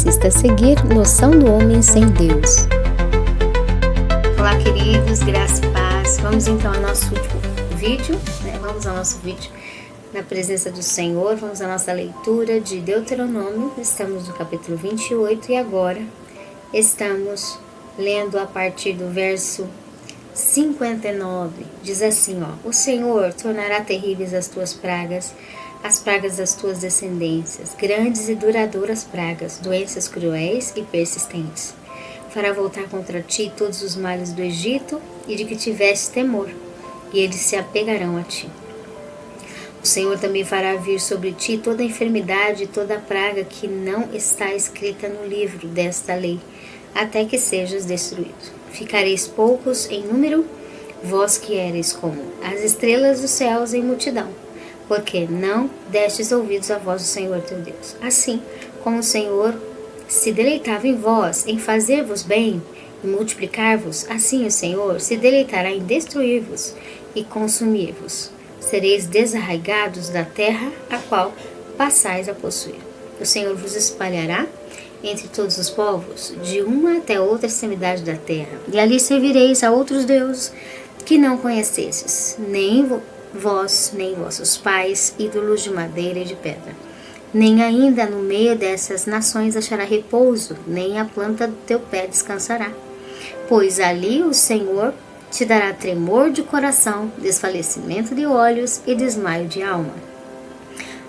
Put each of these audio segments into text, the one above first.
assista a seguir Noção do Homem Sem Deus. Olá, queridos, graça e paz. Vamos então ao nosso último vídeo, Vamos ao nosso vídeo na presença do Senhor. Vamos à nossa leitura de Deuteronômio. Estamos no capítulo 28 e agora estamos lendo a partir do verso 59. Diz assim, o Senhor tornará terríveis as tuas pragas, as pragas das tuas descendências, grandes e duradouras pragas, doenças cruéis e persistentes. Fará voltar contra ti todos os males do Egito e de que tiveste temor, e eles se apegarão a ti. O Senhor também fará vir sobre ti toda a enfermidade e toda a praga que não está escrita no livro desta lei, até que sejas destruído. Ficareis poucos em número, vós que eres como as estrelas dos céus em multidão, porque não destes ouvidos à voz do Senhor teu Deus. Assim como o Senhor se deleitava em vós, em fazer-vos bem e multiplicar-vos, assim o Senhor se deleitará em destruir-vos e consumir-vos. Sereis desarraigados da terra a qual passais a possuir. O Senhor vos espalhará entre todos os povos, de uma até outra extremidade da terra, e ali servireis a outros deuses que não conhecesses, nem vós, nem vossos pais, ídolos de madeira e de pedra. Nem ainda no meio dessas nações achará repouso, nem a planta do teu pé descansará. Pois ali o Senhor te dará tremor de coração, desfalecimento de olhos e desmaio de alma.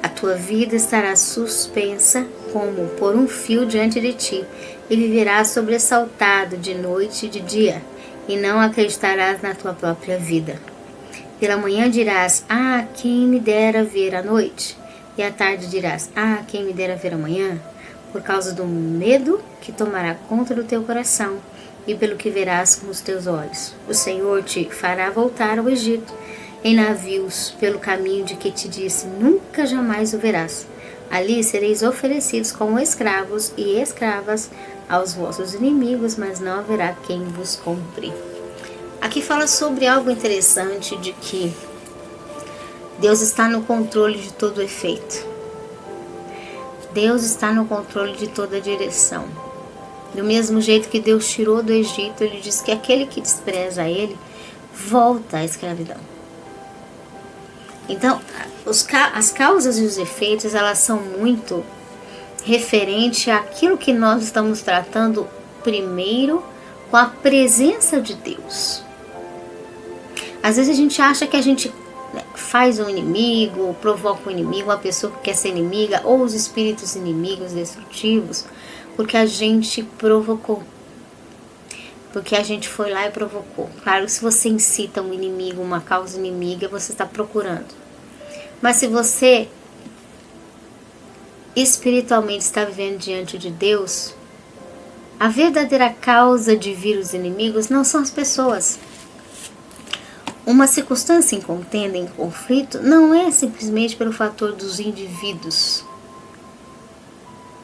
A tua vida estará suspensa como por um fio diante de ti, e viverás sobressaltado de noite e de dia, e não acreditarás na tua própria vida. Pela manhã dirás, quem me dera ver a noite, e à tarde dirás, quem me dera ver amanhã, por causa do medo que tomará conta do teu coração, e pelo que verás com os teus olhos. O Senhor te fará voltar ao Egito, em navios, pelo caminho de que te disse, nunca jamais o verás. Ali sereis oferecidos como escravos e escravas aos vossos inimigos, mas não haverá quem vos compre. Aqui fala sobre algo interessante, de que Deus está no controle de todo o efeito. Deus está no controle de toda a direção. Do mesmo jeito que Deus tirou do Egito, Ele diz que aquele que despreza Ele volta à escravidão. Então, as causas e os efeitos, elas são muito referentes àquilo que nós estamos tratando primeiro com a presença de Deus. Às vezes a gente acha que a gente faz um inimigo, provoca um inimigo, uma pessoa que quer ser inimiga, ou os espíritos inimigos destrutivos, porque a gente provocou. Porque a gente foi lá e provocou. Claro que se você incita um inimigo, uma causa inimiga, você está procurando. Mas se você espiritualmente está vivendo diante de Deus, a verdadeira causa de vir os inimigos não são as pessoas. Uma circunstância em contenda, em conflito, não é simplesmente pelo fator dos indivíduos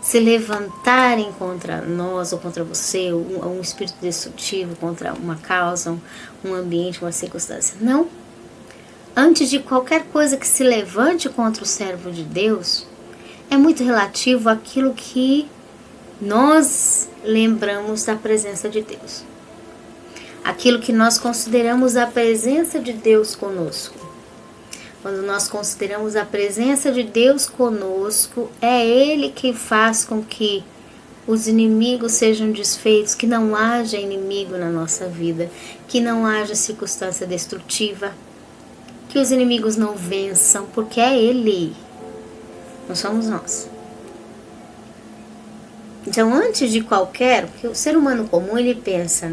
se levantarem contra nós ou contra você, um espírito destrutivo contra uma causa, um ambiente, uma circunstância. Não. Antes de qualquer coisa que se levante contra o servo de Deus, é muito relativo àquilo que nós lembramos da presença de Deus. Aquilo que nós consideramos a presença de Deus conosco. Quando nós consideramos a presença de Deus conosco, é Ele quem faz com que os inimigos sejam desfeitos, que não haja inimigo na nossa vida, que não haja circunstância destrutiva, que os inimigos não vençam, porque é Ele, não somos nós. Então, antes de qualquer, porque o ser humano comum, ele pensa,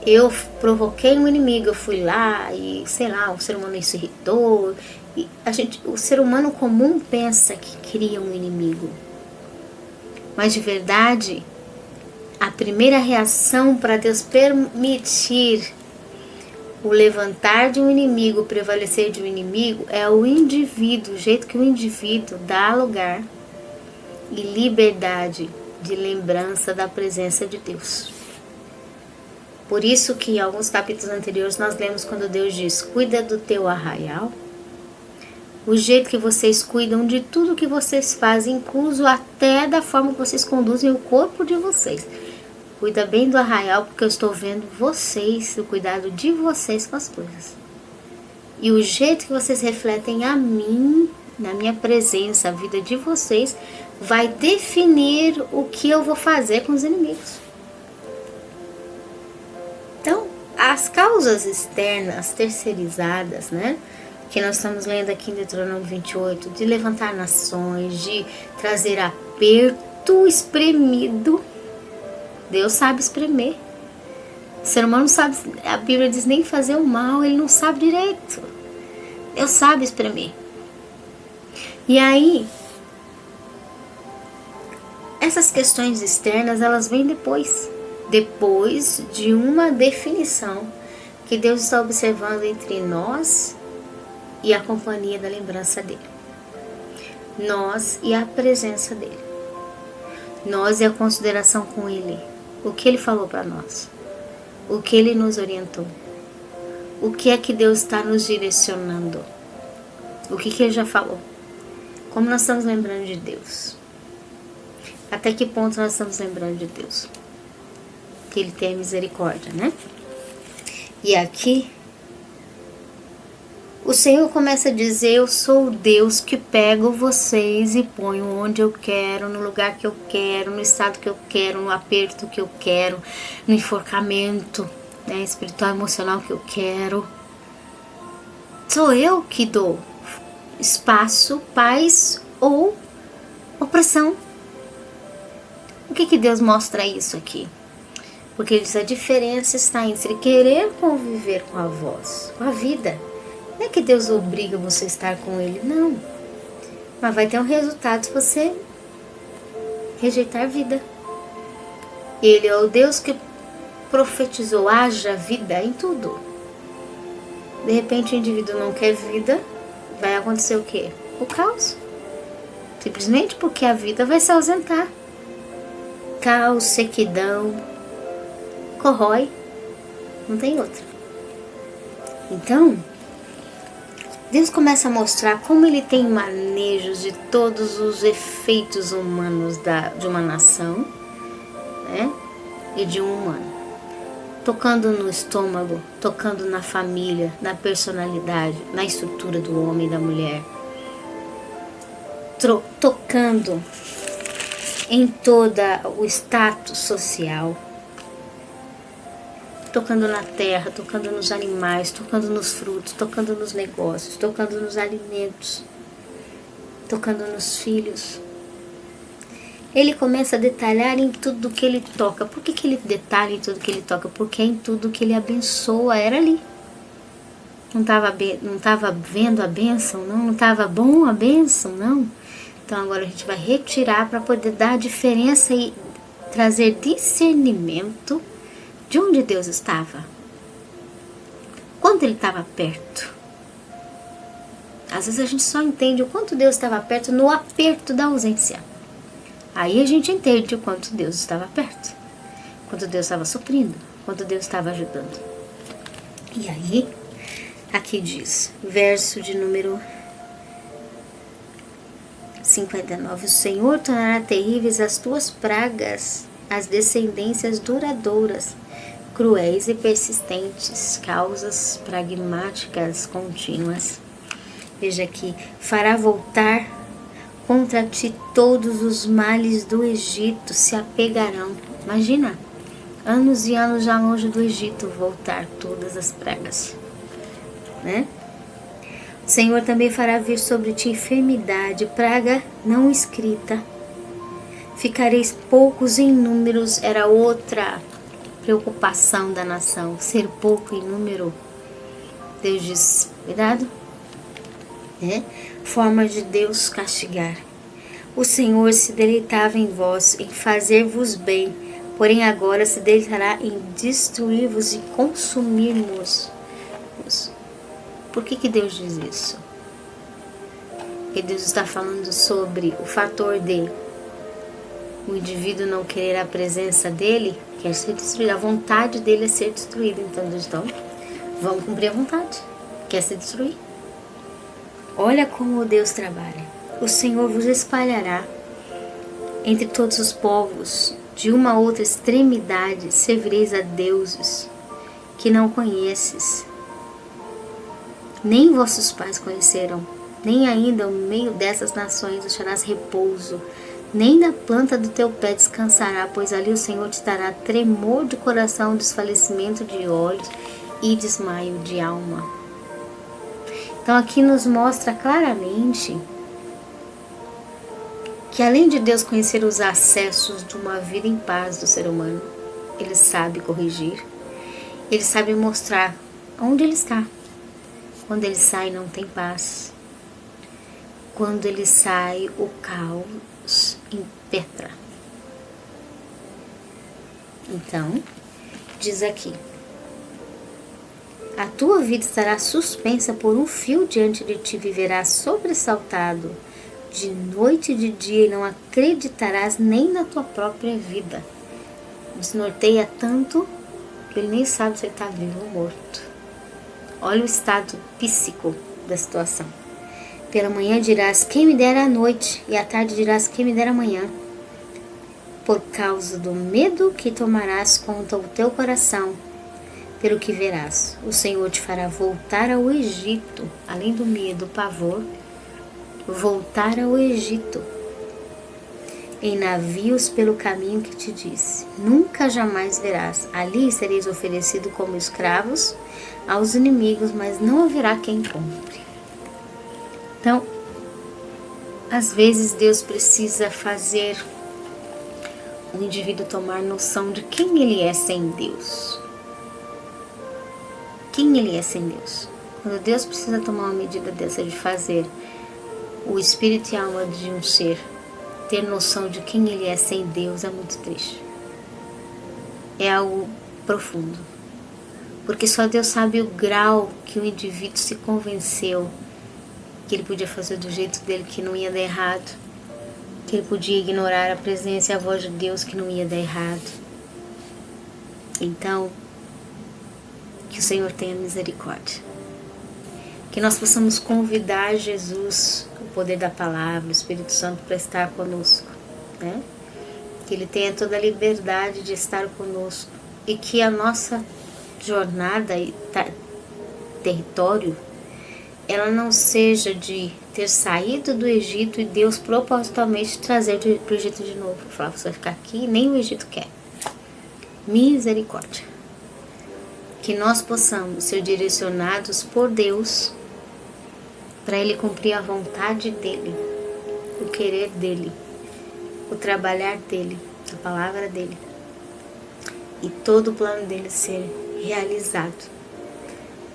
eu provoquei um inimigo, eu fui lá e, o ser humano se irritou. E o ser humano comum pensa que cria um inimigo. Mas de verdade, a primeira reação para Deus permitir o levantar de um inimigo, o prevalecer de um inimigo, é o indivíduo, o jeito que o indivíduo dá lugar e liberdade de lembrança da presença de Deus. Por isso que em alguns capítulos anteriores nós lemos quando Deus diz, cuida do teu arraial, o jeito que vocês cuidam de tudo que vocês fazem, incluso até da forma que vocês conduzem o corpo de vocês. Cuida bem do arraial, porque eu estou vendo vocês, o cuidado de vocês com as coisas. E o jeito que vocês refletem a mim, na minha presença, a vida de vocês, vai definir o que eu vou fazer com os inimigos. Então, as causas externas, terceirizadas, né? Que nós estamos lendo aqui em Deuteronômio 28, de levantar nações, de trazer aperto espremido. Deus sabe espremer. O ser humano não sabe, a Bíblia diz, nem fazer o mal, ele não sabe direito. Deus sabe espremer. E aí, essas questões externas, elas vêm depois de uma definição que Deus está observando entre nós e a companhia da lembrança dele. Nós e a presença dele. Nós e a consideração com ele. O que ele falou para nós. O que ele nos orientou. O que é que Deus está nos direcionando. O que ele já falou. Como nós estamos lembrando de Deus. Até que ponto nós estamos lembrando de Deus. Que ele tem misericórdia, né? E aqui o Senhor começa a dizer, eu sou o Deus que pego vocês e ponho onde eu quero, no lugar que eu quero, no estado que eu quero, no aperto que eu quero, no enforcamento, né, espiritual, emocional que eu quero. Sou eu que dou espaço, paz ou opressão. O que Deus mostra isso aqui? Porque ele diz, a diferença está entre querer conviver com a voz, com a vida. Não é que Deus obriga você a estar com ele, não. Mas vai ter um resultado se você rejeitar a vida. Ele é o Deus que profetizou, haja vida em tudo. De repente o indivíduo não quer vida, vai acontecer o quê? O caos. Simplesmente porque a vida vai se ausentar. Caos, sequidão, corrói, não tem outra. Então, Deus começa a mostrar como ele tem manejos de todos os efeitos humanos de uma nação, né? E de um humano. Tocando no estômago, tocando na família, na personalidade, na estrutura do homem e da mulher. Tocando em todo o status social. Tocando na terra, tocando nos animais, tocando nos frutos, tocando nos negócios, tocando nos alimentos, tocando nos filhos. Ele começa a detalhar em tudo que ele toca. Por que ele detalha em tudo que ele toca? Porque é em tudo que ele abençoa, era ali. Não estava vendo a bênção, não? Não estava bom a bênção, não? Então agora a gente vai retirar para poder dar a diferença e trazer discernimento de onde Deus estava. Quando ele estava perto. Às vezes a gente só entende o quanto Deus estava perto no aperto da ausência. Aí a gente entende o quanto Deus estava perto. Quanto Deus estava suprindo. Quanto Deus estava ajudando. E aí, aqui diz, verso de número 59. O Senhor tornará terríveis as tuas pragas, as descendências duradouras, cruéis e persistentes, causas pragmáticas contínuas. Veja aqui, fará voltar contra ti todos os males do Egito, se apegarão. Imagina, anos e anos já longe do Egito, voltar todas as pragas, né? O Senhor também fará vir sobre ti enfermidade, praga não escrita. Ficareis poucos em números, era outra preocupação da nação, ser pouco em número. Deus diz, cuidado, né? Forma de Deus castigar. O Senhor se deleitava em vós, em fazer-vos bem, porém agora se deleitará em destruir-vos e consumir-vos. Por que Deus diz isso? Porque Deus está falando sobre o fator de o indivíduo não querer a presença dele, quer ser destruído. A vontade dele é ser destruído. Então, vamos cumprir a vontade. Quer se destruir. Olha como Deus trabalha. O Senhor vos espalhará entre todos os povos. De uma outra extremidade servireis a deuses que não conheces. Nem vossos pais conheceram, nem ainda no meio dessas nações acharás repouso, nem na planta do teu pé descansará, pois ali o Senhor te dará tremor de coração, desfalecimento de olhos e desmaio de alma. Então aqui nos mostra claramente que além de Deus conhecer os acessos de uma vida em paz do ser humano, Ele sabe corrigir, Ele sabe mostrar onde Ele está. Quando Ele sai não tem paz. Quando Ele sai o caos impetra. Então, diz aqui: a tua vida estará suspensa por um fio diante de ti, viverás sobressaltado de noite e de dia, e não acreditarás nem na tua própria vida. Desnorteia tanto que ele nem sabe se ele está vivo ou morto. Olha o estado psíquico da situação. Pela manhã dirás, quem me dera a noite, e à tarde dirás, quem me dera amanhã. Por causa do medo que tomarás contra o teu coração, pelo que verás, o Senhor te fará voltar ao Egito, além do medo, o pavor, voltar ao Egito, em navios pelo caminho que te disse. Nunca jamais verás. Ali sereis oferecido como escravos aos inimigos, mas não haverá quem compre. Então, às vezes Deus precisa fazer o indivíduo tomar noção de quem ele é sem Deus. Quem ele é sem Deus. Quando Deus precisa tomar uma medida dessa de fazer o espírito e a alma de um ser ter noção de quem ele é sem Deus, é muito triste. É algo profundo. Porque só Deus sabe o grau que o indivíduo se convenceu que ele podia fazer do jeito dele, que não ia dar errado, que ele podia ignorar a presença e a voz de Deus, que não ia dar errado. Então, que o Senhor tenha misericórdia. Que nós possamos convidar Jesus, o poder da palavra, o Espírito Santo, para estar conosco, né? Que Ele tenha toda a liberdade de estar conosco e que a nossa jornada e território, ela não seja de ter saído do Egito e Deus propositalmente trazer para o Egito de novo. Falar, você vai ficar aqui, nem o Egito quer. Misericórdia. Que nós possamos ser direcionados por Deus para Ele cumprir a vontade dEle, o querer dEle, o trabalhar dEle, a palavra dEle, e todo o plano dEle ser realizado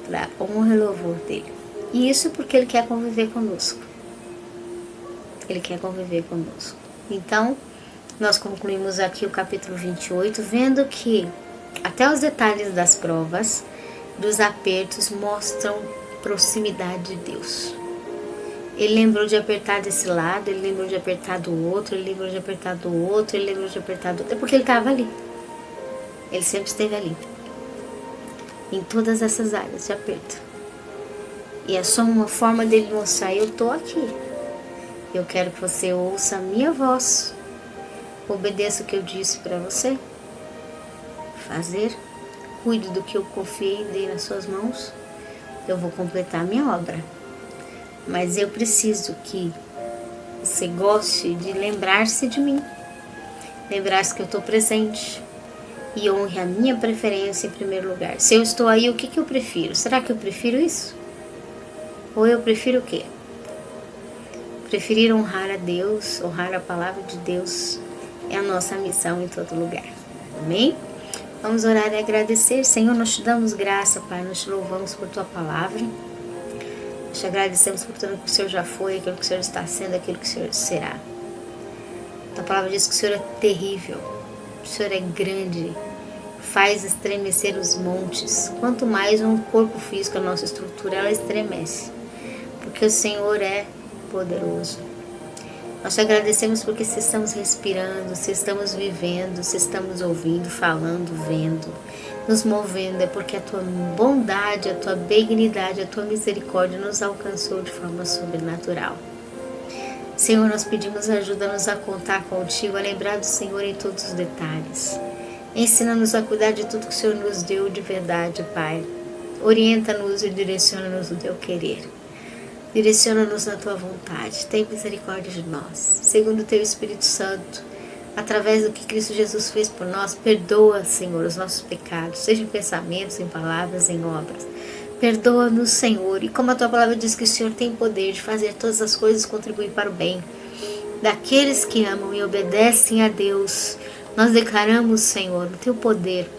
para a honra e louvor dEle. E isso porque Ele quer conviver conosco. Ele quer conviver conosco. Então, nós concluímos aqui o capítulo 28, vendo que até os detalhes das provas, dos apertos, mostram proximidade de Deus. Ele lembrou de apertar desse lado, ele lembrou de apertar do outro, ele lembrou de apertar do outro, ele lembrou de apertar do outro. É porque ele estava ali. Ele sempre esteve ali. Em todas essas áreas de aperto. E é só uma forma dele mostrar, eu estou aqui. Eu quero que você ouça a minha voz. Obedeça o que eu disse para você fazer. Cuide do que eu confiei e dei nas suas mãos. Eu vou completar a minha obra. Mas eu preciso que você goste de lembrar-se de mim. Lembrar-se que eu estou presente. E honre a minha preferência em primeiro lugar. Se eu estou aí, o que eu prefiro? Será que eu prefiro isso? Ou eu prefiro o quê? Preferir honrar a Deus, honrar a palavra de Deus, é a nossa missão em todo lugar. Amém? Vamos orar e agradecer. Senhor, nós te damos graça, Pai, nós te louvamos por tua palavra. Nós te agradecemos por tudo que o Senhor já foi, aquilo que o Senhor está sendo, aquilo que o Senhor será. A palavra diz que o Senhor é terrível, o Senhor é grande, faz estremecer os montes. Quanto mais um corpo físico, a nossa estrutura, ela estremece. Porque o Senhor é poderoso. Nós te agradecemos porque se estamos respirando, se estamos vivendo, se estamos ouvindo, falando, vendo, nos movendo, é porque a tua bondade, a tua benignidade, a tua misericórdia nos alcançou de forma sobrenatural. Senhor, nós pedimos ajuda-nos a contar contigo, a lembrar do Senhor em todos os detalhes. Ensina-nos a cuidar de tudo que o Senhor nos deu de verdade, Pai. Orienta-nos e direciona-nos no teu querer. Direciona-nos na tua vontade, tem misericórdia de nós. Segundo o teu Espírito Santo, através do que Cristo Jesus fez por nós, perdoa, Senhor, os nossos pecados, seja em pensamentos, em palavras, em obras. Perdoa-nos, Senhor, e como a tua palavra diz que o Senhor tem poder de fazer todas as coisas contribuir para o bem daqueles que amam e obedecem a Deus, nós declaramos, Senhor, o teu poder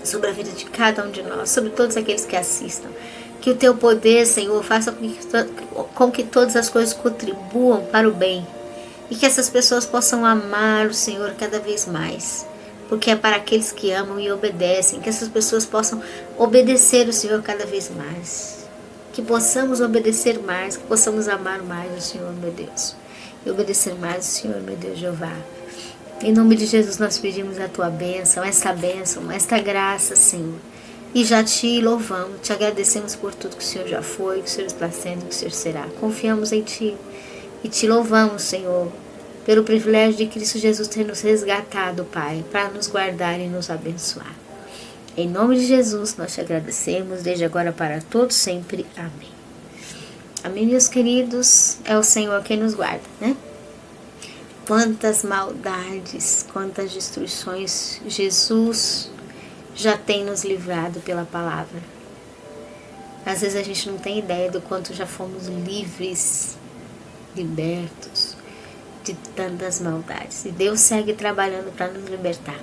sobre a vida de cada um de nós, sobre todos aqueles que assistam. Que o teu poder, Senhor, faça com que todas as coisas contribuam para o bem. E que essas pessoas possam amar o Senhor cada vez mais. Porque é para aqueles que amam e obedecem. Que essas pessoas possam obedecer o Senhor cada vez mais. Que possamos obedecer mais. Que possamos amar mais o Senhor, meu Deus. E obedecer mais o Senhor, meu Deus, Jeová. Em nome de Jesus nós pedimos a tua bênção, esta graça, Senhor. E já te louvamos, te agradecemos por tudo que o Senhor já foi, que o Senhor está sendo, que o Senhor será. Confiamos em Ti e te louvamos, Senhor, pelo privilégio de Cristo Jesus ter nos resgatado, Pai, para nos guardar e nos abençoar. Em nome de Jesus nós te agradecemos, desde agora para todos sempre. Amém. Amém, meus queridos, é o Senhor quem nos guarda, né? Quantas maldades, quantas destruições Jesus já tem nos livrado pela palavra. Às vezes a gente não tem ideia do quanto já fomos livres, libertos de tantas maldades. E Deus segue trabalhando para nos libertar,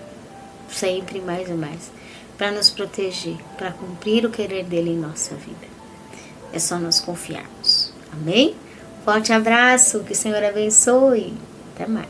sempre mais e mais, para nos proteger, para cumprir o querer dele em nossa vida. É só nós confiarmos. Amém? Forte abraço, que o Senhor abençoe. Até mais.